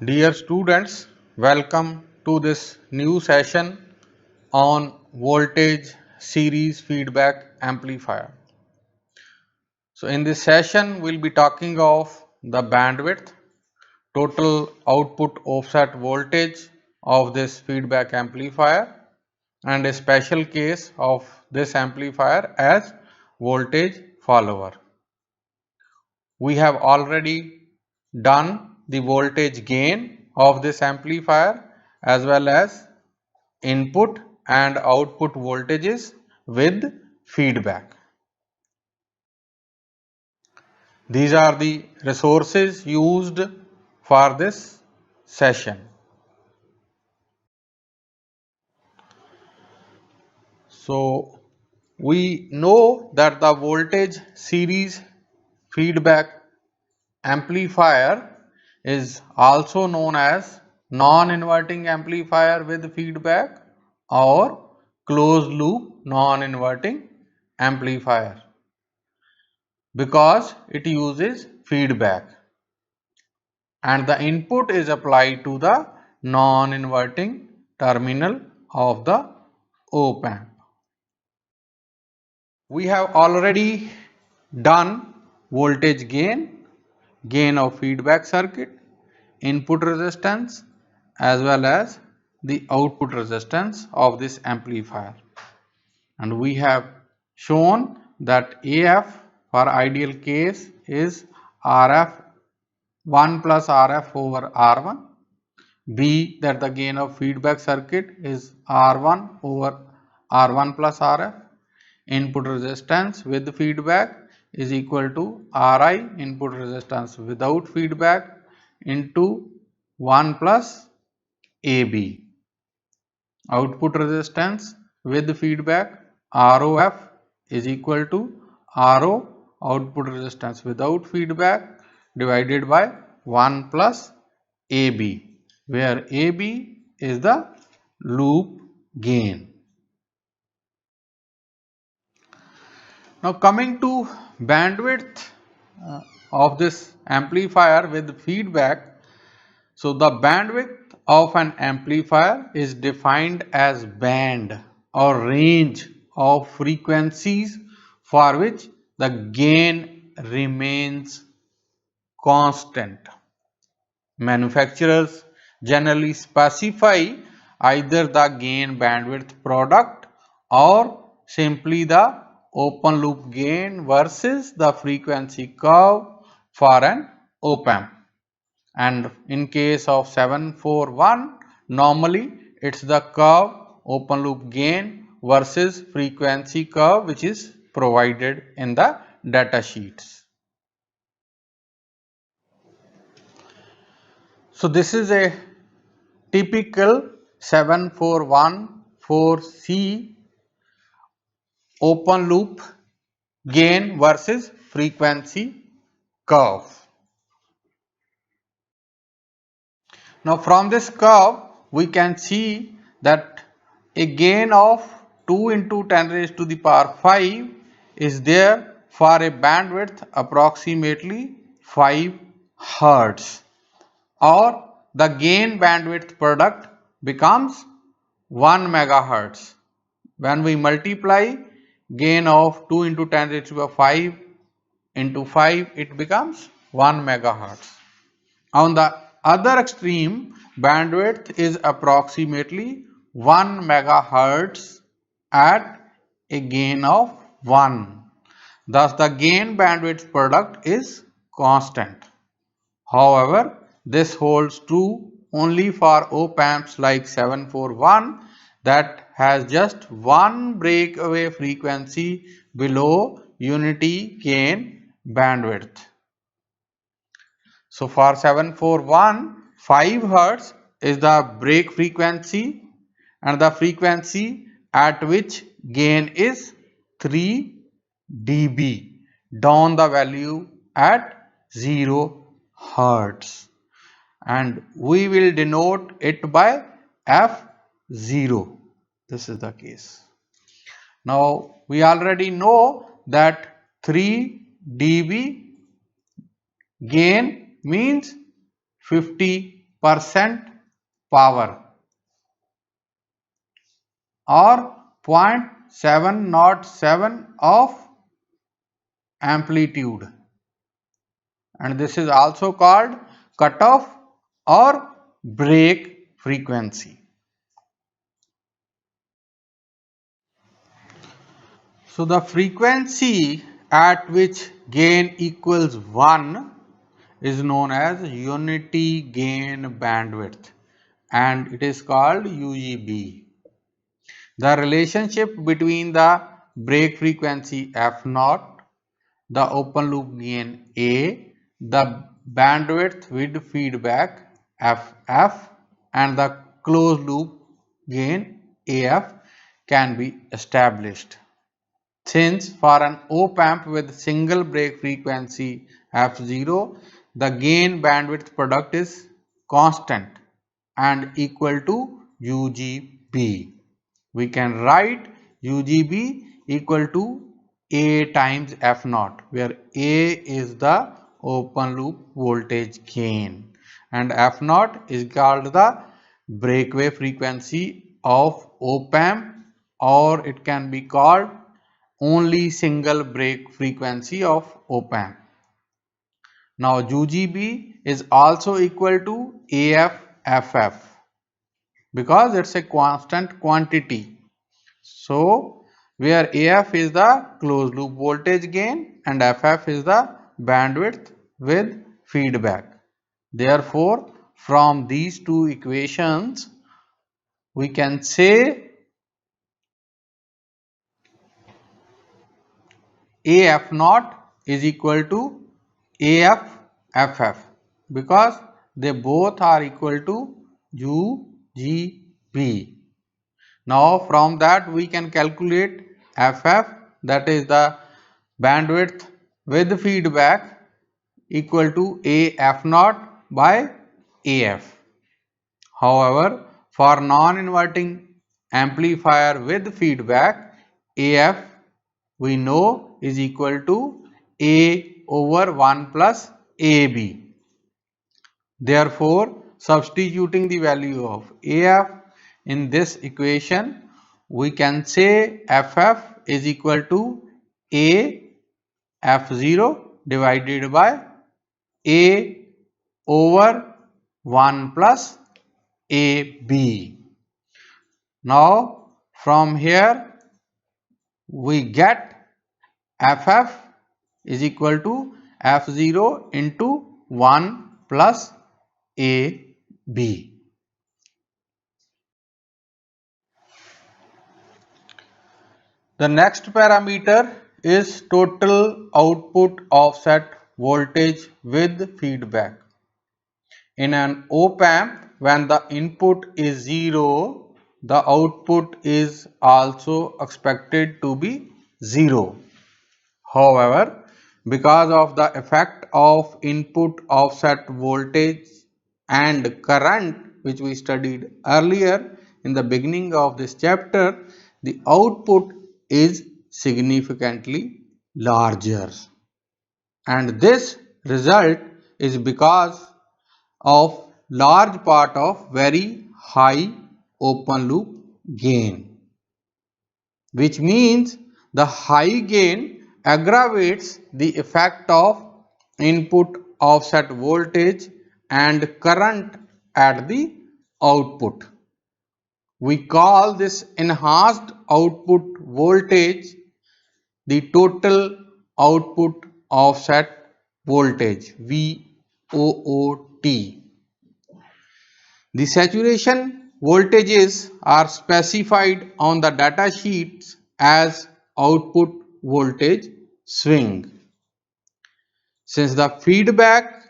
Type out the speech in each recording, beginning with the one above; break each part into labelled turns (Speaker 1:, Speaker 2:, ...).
Speaker 1: Dear students, welcome to this new session on voltage series feedback amplifier. So in this session, we'll be talking of the bandwidth, total output offset voltage of this feedback amplifier and a special case of this amplifier as voltage follower. We have already done the voltage gain of this amplifier as well as input and output voltages with feedback. These are the resources used for this session. So, we know that the voltage series feedback amplifier is also known as non-inverting amplifier with feedback or closed loop non-inverting amplifier because it uses feedback and the input is applied to the non-inverting terminal of the op amp. We have already done voltage gain, gain of feedback circuit, input resistance as well as the output resistance of this amplifier, and we have shown that AF for ideal case is RF 1 plus RF over R1, B that the gain of feedback circuit is R1 over R1 plus RF, input resistance with feedback is equal to Ri input resistance without feedback into 1 plus AB, output resistance with feedback ROF is equal to RO output resistance without feedback divided by 1 plus AB, where AB is the loop gain. Now coming to bandwidth of this amplifier with feedback. So the bandwidth of an amplifier is defined as band or range of frequencies for which the gain remains constant. Manufacturers generally specify either the gain bandwidth product or simply the open loop gain versus the frequency curve for an op amp. And in case of 741, normally it is the curve open loop gain versus frequency curve which is provided in the data sheets. So this is a typical 7414C open loop gain versus frequency curve. Now from this curve we can see that a gain of 2 into 10 raised to the power 5 is there for a bandwidth approximately 5 hertz, or the gain bandwidth product becomes 1 megahertz. When we multiply gain of 2 into 10 raised to the power 5 into 5, it becomes 1 megahertz. On the other extreme, bandwidth is approximately 1 megahertz at a gain of 1. Thus, the gain bandwidth product is constant. However, this holds true only for op amps like 741 that has just one breakaway frequency below unity gain bandwidth. So for 741, 5 hertz is the break frequency and the frequency at which gain is 3 dB, down the value at 0 hertz, and we will denote it by F0. This is the case. Now we already know that 3 dB gain means 50 percent power or 0.707 of amplitude, and this is also called cutoff or break frequency. So the frequency at which gain equals 1 is known as unity gain bandwidth, and it is called UGB. The relationship between the break frequency F0, the open loop gain A, the bandwidth with feedback FF, and the closed loop gain AF can be established. Since for an op-amp with single break frequency F0, the gain bandwidth product is constant and equal to UGB. We can write UGB equal to A times F0, where A is the open loop voltage gain and F0 is called the breakaway frequency of op-amp, or it can be called only single break frequency of op-amp. Now UGB is also equal to AFFF because it's a constant quantity. So where AF is the closed loop voltage gain and FF is the bandwidth with feedback. Therefore, from these two equations, we can say AF naught is equal to AFFF because they both are equal to UGB. Now from that we can calculate FF, that is the bandwidth with feedback, equal to AF naught by AF. However, for non-inverting amplifier with feedback, AF we know is equal to A over 1 plus AB. Therefore, substituting the value of AF in this equation, we can say FF is equal to A F0 divided by A over 1 plus AB. Now, from here we get FF is equal to F0 into 1 plus AB. The next parameter is total output offset voltage with feedback. In an op-amp, when the input is 0, the output is also expected to be 0. However, because of the effect of input offset voltage and current, which we studied earlier in the beginning of this chapter, the output is significantly larger. And this result is because of large part of very high open loop gain, which means the high gain aggravates the effect of input offset voltage and current at the output. We call this enhanced output voltage the total output offset voltage, VOOT. The saturation voltages are specified on the data sheets as output voltage swing. Since the feedback,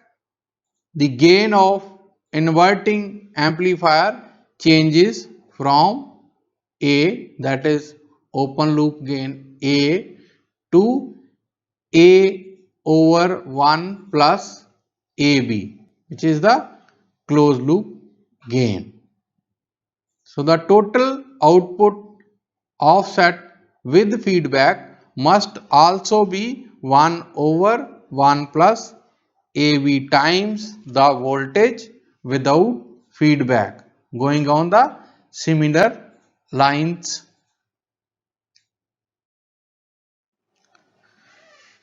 Speaker 1: the gain of inverting amplifier changes from A, that is open loop gain A, to A over 1 plus AB, which is the closed loop gain. So the total output offset with feedback must also be 1 over 1 plus AB times the voltage without feedback, going on the similar lines.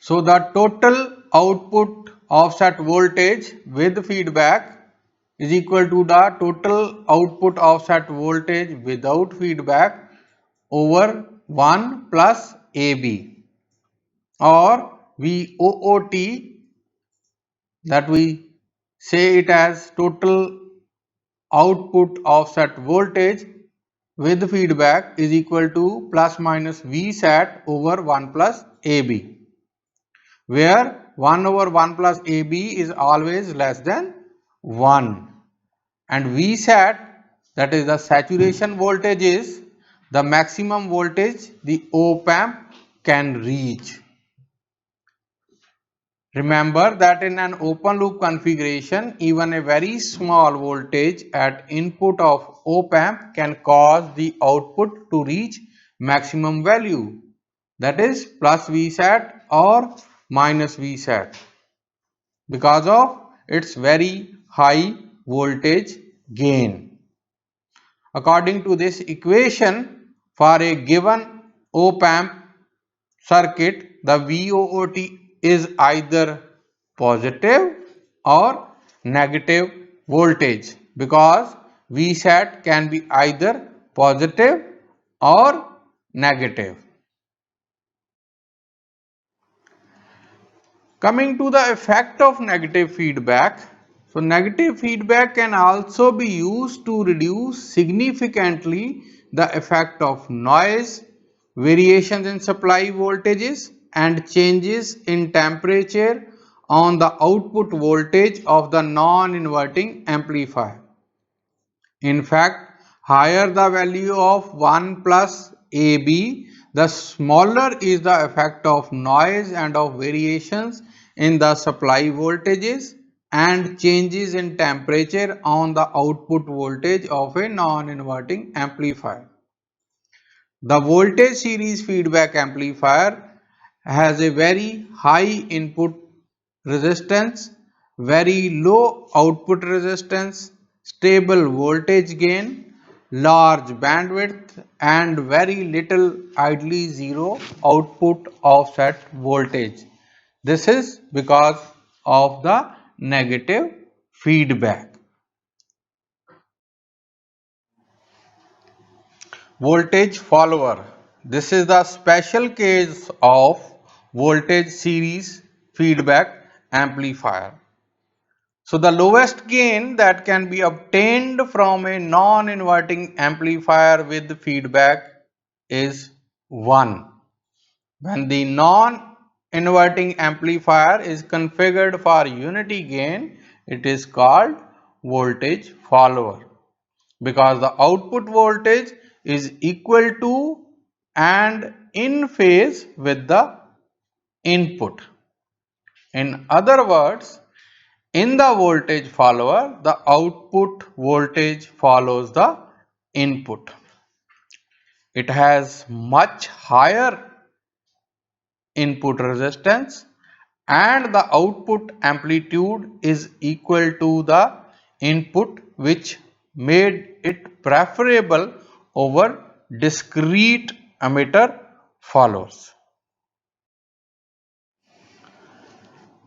Speaker 1: So the total output offset voltage with feedback is equal to the total output offset voltage without feedback over 1 plus AB, or VOOT, that we say it as total output offset voltage with feedback is equal to plus minus VSAT over 1 plus AB, where 1 over 1 plus AB is always less than 1, and VSAT, that is the saturation voltage, is the maximum voltage the op amp can reach. Remember that in an open loop configuration, even a very small voltage at input of op amp can cause the output to reach maximum value, that is plus VSAT or minus VSAT, because of its very high voltage gain. According to this equation, for a given op amp circuit, the VOOT is either positive or negative voltage, because VSAT can be either positive or negative. Coming to the effect of negative feedback. So negative feedback can also be used to reduce significantly the effect of noise, variations in supply voltages, and changes in temperature on the output voltage of the non-inverting amplifier. In fact, higher the value of 1 plus AB, the smaller is the effect of noise and of variations in the supply voltages and changes in temperature on the output voltage of a non-inverting amplifier. The voltage series feedback amplifier has a very high input resistance, very low output resistance, stable voltage gain, large bandwidth, and very little, ideally zero, output offset voltage. This is because of the negative feedback. Voltage follower. This is the special case of voltage series feedback amplifier. So the lowest gain that can be obtained from a non-inverting amplifier with feedback is 1. When the non-inverting amplifier is configured for unity gain, it is called voltage follower, because the output voltage is equal to and in phase with the input. In other words, in the voltage follower, the output voltage follows the input. It has much higher input resistance and the output amplitude is equal to the input, which made it preferable over discrete emitter follows.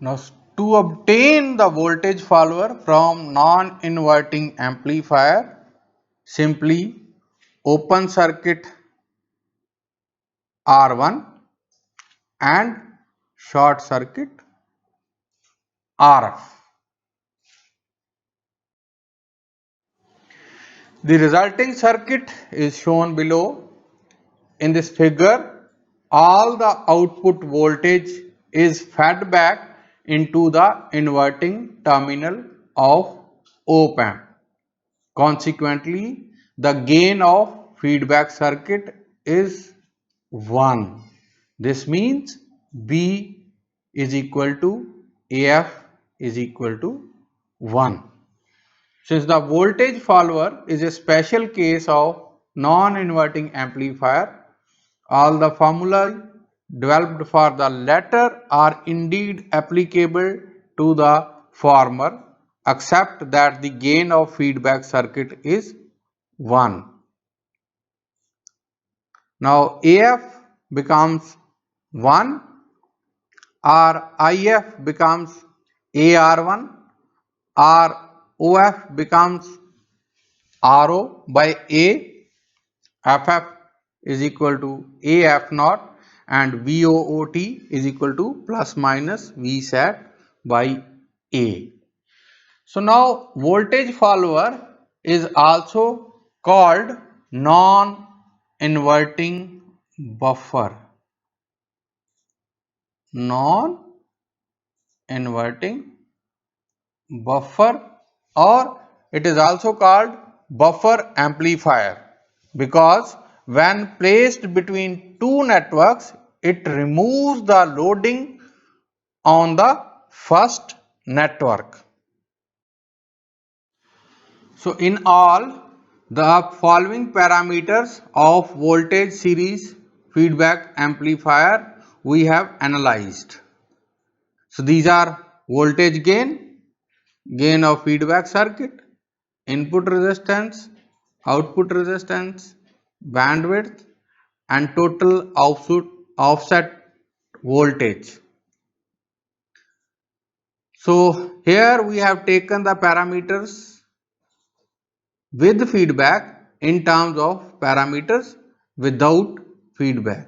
Speaker 1: Now, to obtain the voltage follower from non-inverting amplifier, simply open circuit R1 and short circuit RF. The resulting circuit is shown below. In this figure, all the output voltage is fed back into the inverting terminal of op amp. Consequently, the gain of feedback circuit is 1. This means B is equal to AF is equal to 1. Since the voltage follower is a special case of non-inverting amplifier, all the formulas developed for the latter are indeed applicable to the former. except that the gain of feedback circuit is 1. Now AF becomes 1 or IF becomes AR1 or OF becomes RO by A, FF is equal to AF naught and VOOT is equal to plus minus VSAT by A. So now voltage follower is also called non-inverting buffer. Non-inverting buffer, or it is also called buffer amplifier, because when placed between two networks it removes the loading on the first network. So in all, the following parameters of voltage series feedback amplifier we have analyzed. So these are voltage gain, gain of feedback circuit, input resistance, output resistance, bandwidth and total offset voltage. So here we have taken the parameters with feedback in terms of parameters without feedback.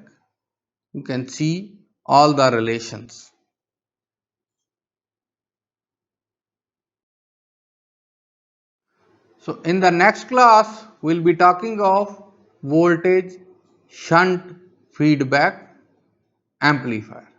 Speaker 1: You can see all the relations. So in the next class we will be talking of voltage shunt feedback amplifier.